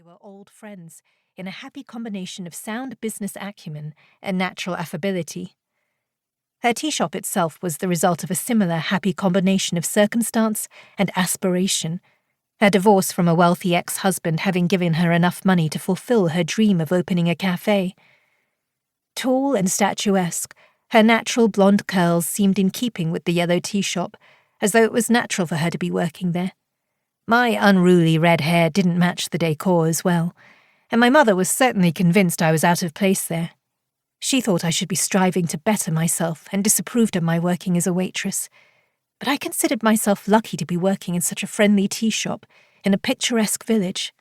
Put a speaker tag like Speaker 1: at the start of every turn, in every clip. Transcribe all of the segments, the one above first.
Speaker 1: were old friends, in a happy combination of sound business acumen and natural affability. Her tea shop itself was the result of a similar happy combination of circumstance and aspiration, her divorce from a wealthy ex-husband having given her enough money to fulfill her dream of opening a cafe. Tall and statuesque, her natural blonde curls seemed in keeping with the yellow tea shop, as though it was natural for her to be working there. My unruly red hair didn't match the decor as well, and my mother was certainly convinced I was out of place there. She thought I should be striving to better myself and disapproved of my working as a waitress, but I considered myself lucky to be working in such a friendly tea shop in a picturesque village.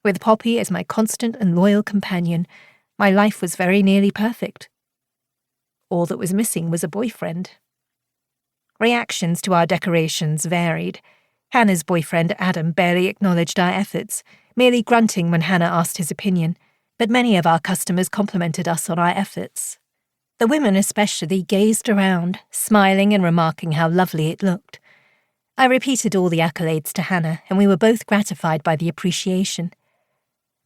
Speaker 1: With Poppy as my constant and loyal companion, my life was very nearly perfect. All that was missing was a boyfriend. Reactions to our decorations varied. Hannah's boyfriend, Adam, barely acknowledged our efforts, merely grunting when Hannah asked his opinion, but many of our customers complimented us on our efforts. The women especially gazed around, smiling and remarking how lovely it looked. I repeated all the accolades to Hannah, and we were both gratified by the appreciation.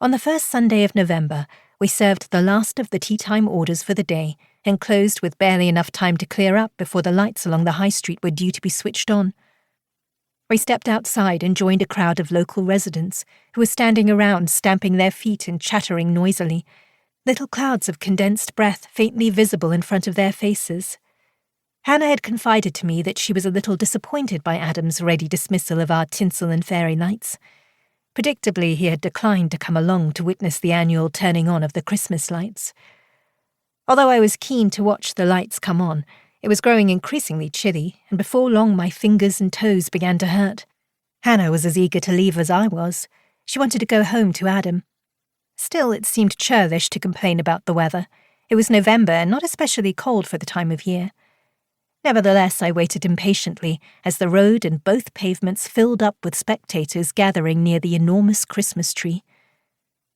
Speaker 1: On the first Sunday of November, we served the last of the tea-time orders for the day and closed with barely enough time to clear up before the lights along the high street were due to be switched on. We stepped outside and joined a crowd of local residents who were standing around stamping their feet and chattering noisily, little clouds of condensed breath faintly visible in front of their faces. Hannah had confided to me that she was a little disappointed by Adam's ready dismissal of our tinsel and fairy lights. Predictably, he had declined to come along to witness the annual turning on of the Christmas lights. Although I was keen to watch the lights come on, it was growing increasingly chilly, and before long my fingers and toes began to hurt. Hannah was as eager to leave as I was. She wanted to go home to Adam. Still, it seemed churlish to complain about the weather. It was November and not especially cold for the time of year. Nevertheless, I waited impatiently as the road and both pavements filled up with spectators gathering near the enormous Christmas tree.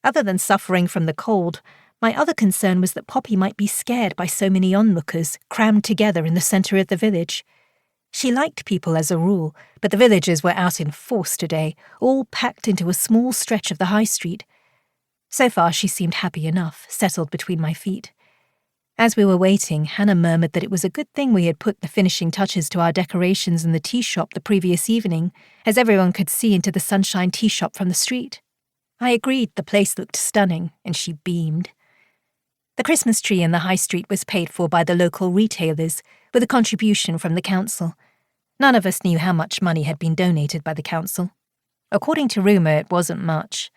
Speaker 1: Other than suffering from the cold, my other concern was that Poppy might be scared by so many onlookers crammed together in the centre of the village. She liked people as a rule, but the villagers were out in force today, all packed into a small stretch of the high street. So far she seemed happy enough, settled between my feet. As we were waiting, Hannah murmured that it was a good thing we had put the finishing touches to our decorations in the tea shop the previous evening, as everyone could see into the Sunshine Tea Shoppe from the street. I agreed the place looked stunning, and she beamed. The Christmas tree in the high street was paid for by the local retailers, with a contribution from the council. None of us knew how much money had been donated by the council. According to rumour, it wasn't much.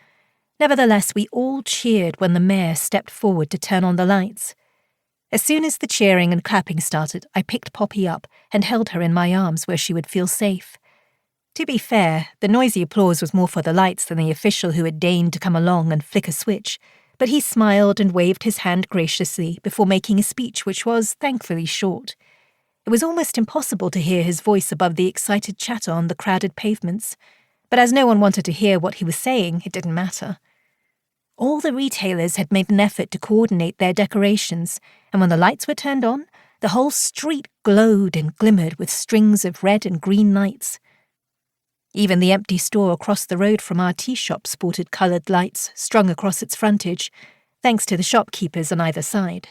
Speaker 1: Nevertheless, we all cheered when the mayor stepped forward to turn on the lights. As soon as the cheering and clapping started, I picked Poppy up and held her in my arms where she would feel safe. To be fair, the noisy applause was more for the lights than the official who had deigned to come along and flick a switch, but he smiled and waved his hand graciously before making a speech which was, thankfully, short. It was almost impossible to hear his voice above the excited chatter on the crowded pavements, but as no one wanted to hear what he was saying, it didn't matter. All the retailers had made an effort to coordinate their decorations, and when the lights were turned on, the whole street glowed and glimmered with strings of red and green lights. Even the empty store across the road from our tea shop sported coloured lights strung across its frontage, thanks to the shopkeepers on either side.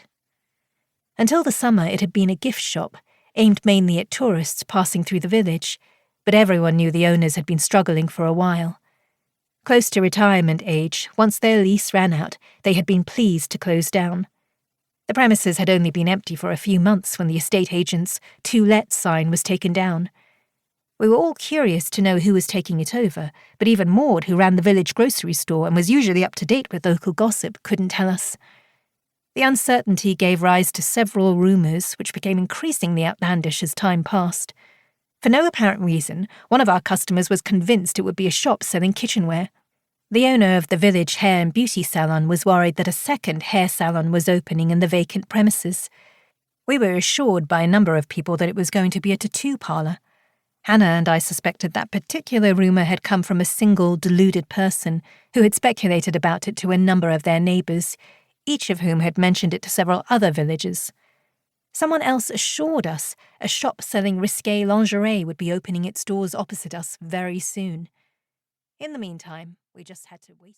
Speaker 1: Until the summer, it had been a gift shop, aimed mainly at tourists passing through the village, but everyone knew the owners had been struggling for a while. Close to retirement age, once their lease ran out, they had been pleased to close down. The premises had only been empty for a few months when the estate agent's "To Let" sign was taken down. We were all curious to know who was taking it over, but even Maud, who ran the village grocery store and was usually up to date with local gossip, couldn't tell us. The uncertainty gave rise to several rumours, which became increasingly outlandish as time passed. For no apparent reason, one of our customers was convinced it would be a shop selling kitchenware. The owner of the village hair and beauty salon was worried that a second hair salon was opening in the vacant premises. We were assured by a number of people that it was going to be a tattoo parlour. Hannah and I suspected that particular rumour had come from a single deluded person who had speculated about it to a number of their neighbours, each of whom had mentioned it to several other villagers. Someone else assured us a shop selling risque lingerie would be opening its doors opposite us very soon. In the meantime, we just had to wait.